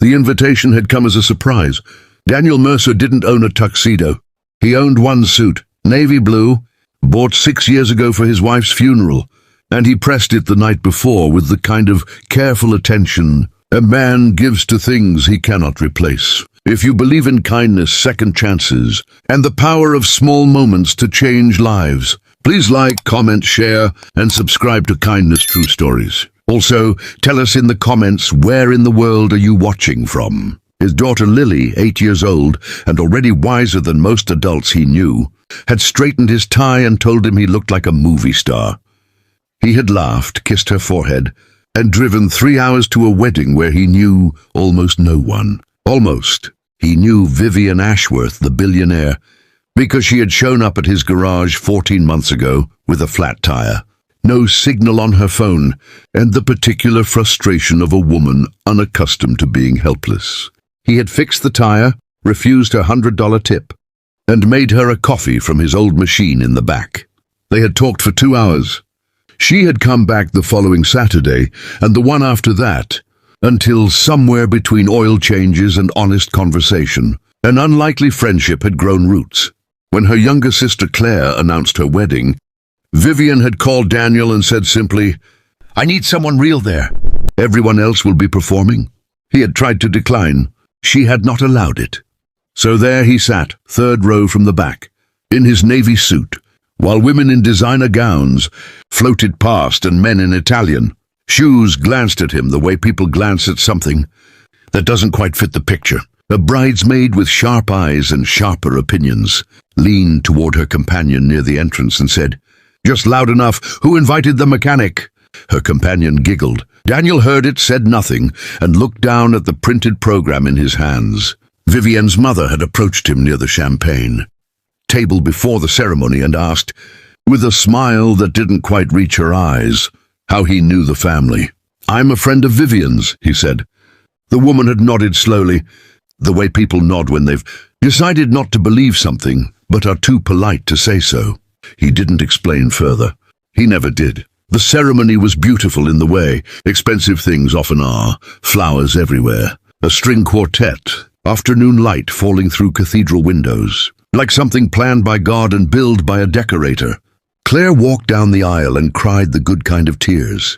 The invitation had come as a surprise. Daniel Mercer didn't own a tuxedo. He owned one suit, navy blue, bought 6 years ago for his wife's funeral, and he pressed it the night before with the kind of careful attention a man gives to things he cannot replace. If you believe in kindness, second chances, and the power of small moments to change lives, please like, comment, share, and subscribe to Kindness True Stories. Also, tell us in the comments, where in the world are you watching from? His daughter Lily, 8 years old, and already wiser than most adults he knew, had straightened his tie and told him he looked like a movie star. He had laughed, kissed her forehead, and driven 3 hours to a wedding where he knew almost no one. Almost. He knew Vivian Ashworth, the billionaire, because she had shown up at his garage 14 months ago with a flat tire. No signal on her phone, and the particular frustration of a woman unaccustomed to being helpless. He had fixed the tire, refused her $100 tip, and made her a coffee from his old machine in the back. They had talked for 2 hours. She had come back the following Saturday, and the one after that, until somewhere between oil changes and honest conversation, an unlikely friendship had grown roots. When her younger sister Claire announced her wedding, Vivian had called Daniel and said simply, "I need someone real there. Everyone else will be performing." He had tried to decline. She had not allowed it. So there he sat, third row from the back, in his navy suit, while women in designer gowns floated past and men in Italian shoes glanced at him the way people glance at something that doesn't quite fit the picture. A bridesmaid with sharp eyes and sharper opinions leaned toward her companion near the entrance and said, "Just loud enough. Who invited the mechanic?" Her companion giggled. Daniel heard it, said nothing, and looked down at the printed program in his hands. Vivian's mother had approached him near the champagne table before the ceremony and asked, with a smile that didn't quite reach her eyes, how he knew the family. "I'm a friend of Vivian's," he said. The woman had nodded slowly, the way people nod when they've decided not to believe something, but are too polite to say so. He didn't explain further. He never did. The ceremony was beautiful in the way expensive things often are, flowers everywhere, a string quartet, afternoon light falling through cathedral windows, like something planned by God and billed by a decorator. Claire walked down the aisle and cried the good kind of tears.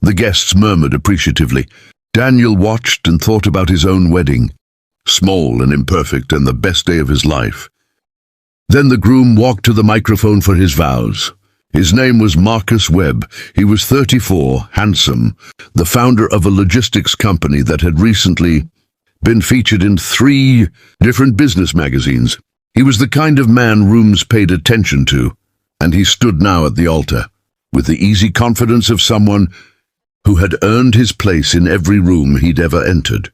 The guests murmured appreciatively. Daniel watched and thought about his own wedding, small and imperfect and the best day of his life. Then the groom walked to the microphone for his vows. His name was Marcus Webb. He was 34, handsome, the founder of a logistics company that had recently been featured in 3 different business magazines. He was the kind of man rooms paid attention to, and he stood now at the altar, with the easy confidence of someone who had earned his place in every room he'd ever entered.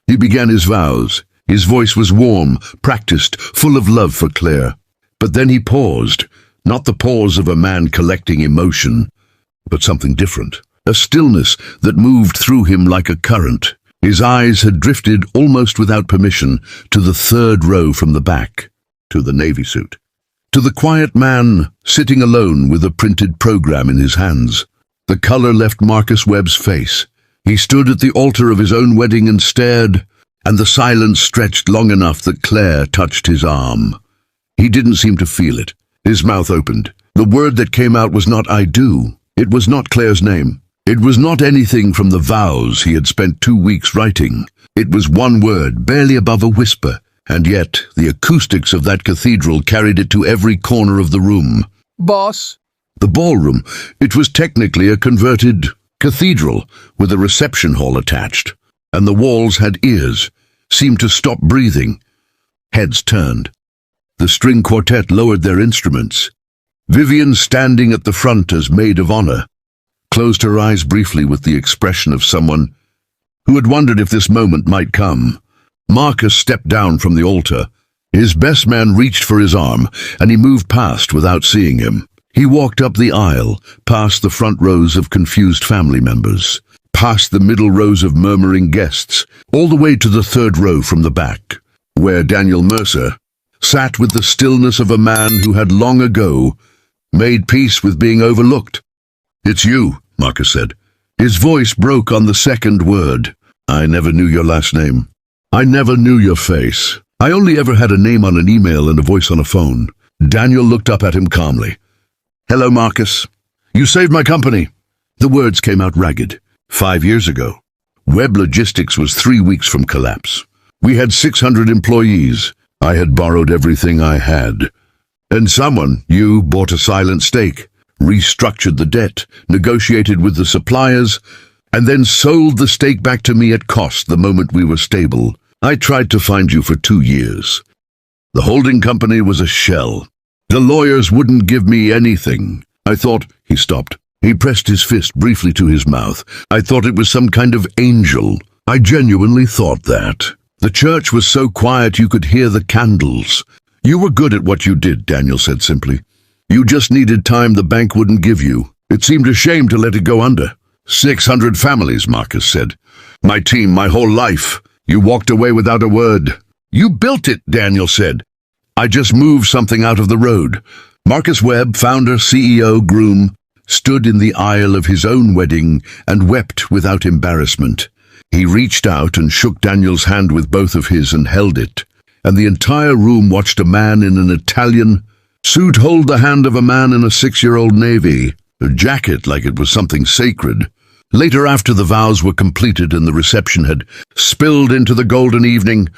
He began his vows. His voice was warm, practiced, full of love for Claire. But then he paused, not the pause of a man collecting emotion, but something different, a stillness that moved through him like a current. His eyes had drifted almost without permission to the third row from the back, to the navy suit, to the quiet man sitting alone with a printed program in his hands. The color left Marcus Webb's face. He stood at the altar of his own wedding and stared, and the silence stretched long enough that Claire touched his arm. He didn't seem to feel it. His mouth opened. The word that came out was not "I do." It was not Claire's name. It was not anything from the vows he had spent 2 weeks writing. It was one word, barely above a whisper, and yet the acoustics of that cathedral carried it to every corner of the room. "Boss." The ballroom. It was technically a converted cathedral with a reception hall attached, and the walls had ears, seemed to stop breathing. Heads turned. The string quartet lowered their instruments. Vivian, standing at the front as maid of honor, closed her eyes briefly with the expression of someone who had wondered if this moment might come. Marcus stepped down from the altar. His best man reached for his arm, and he moved past without seeing him. He walked up the aisle, past the front rows of confused family members, past the middle rows of murmuring guests, all the way to the third row from the back, where Daniel Mercer sat with the stillness of a man who had long ago made peace with being overlooked. "It's you," Marcus said. His voice broke on the second word. I never knew your last name. I never knew your face. I only ever had a name on an email and a voice on a phone. Daniel looked up at him calmly. Hello, Marcus. You saved my company. The words came out ragged. 5 years ago, Web Logistics was 3 weeks from collapse. We had 600 employees. I had borrowed everything I had. And someone, you, bought a silent stake, restructured the debt, negotiated with the suppliers, and then sold the stake back to me at cost the moment we were stable. I tried to find you for 2 years. The holding company was a shell. The lawyers wouldn't give me anything. I thought, he stopped. He pressed his fist briefly to his mouth. I thought it was some kind of angel. I genuinely thought that. The church was so quiet you could hear the candles. You were good at what you did, Daniel said simply. You just needed time the bank wouldn't give you. It seemed a shame to let it go under. 600 families, Marcus said. My team, my whole life. You walked away without a word. You built it, Daniel said. I just moved something out of the road. Marcus Webb, founder, CEO, Groom, stood in the aisle of his own wedding and wept without embarrassment. He reached out and shook Daniel's hand with both of his and held it. And the entire room watched a man in an Italian suit hold the hand of a man in a 6-year-old navy, a jacket like it was something sacred. Later, after the vows were completed and the reception had spilled into the golden evening,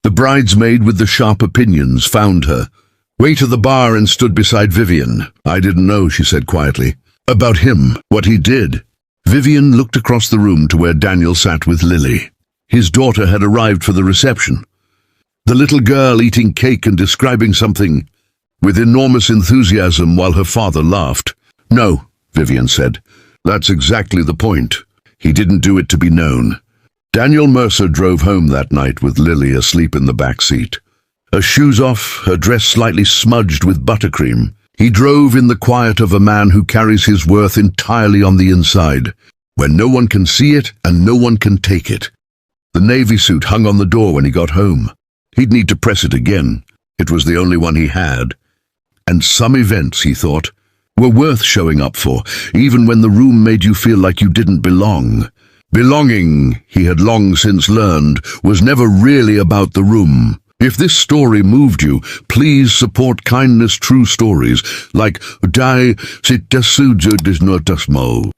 the bridesmaid with the sharp opinions found her, way to the bar, and stood beside Vivian. I didn't know, she said quietly, about him, what he did. Vivian looked across the room to where Daniel sat with Lily. His daughter had arrived for the reception. The little girl eating cake and describing something with enormous enthusiasm while her father laughed. No, Vivian said. That's exactly the point. He didn't do it to be known. Daniel Mercer drove home that night with Lily asleep in the back seat. Her shoes off, her dress slightly smudged with buttercream. He drove in the quiet of a man who carries his worth entirely on the inside, where no one can see it and no one can take it. The navy suit hung on the door when he got home. He'd need to press it again. It was the only one he had. And some events, he thought, were worth showing up for, even when the room made you feel like you didn't belong. Belonging, he had long since learned, was never really about the room. If this story moved you, please support kindness true stories like Dai Sitasujo.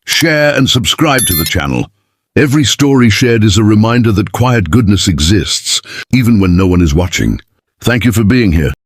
Share and subscribe to the channel. Every story shared is a reminder that quiet goodness exists, even when no one is watching. Thank you for being here.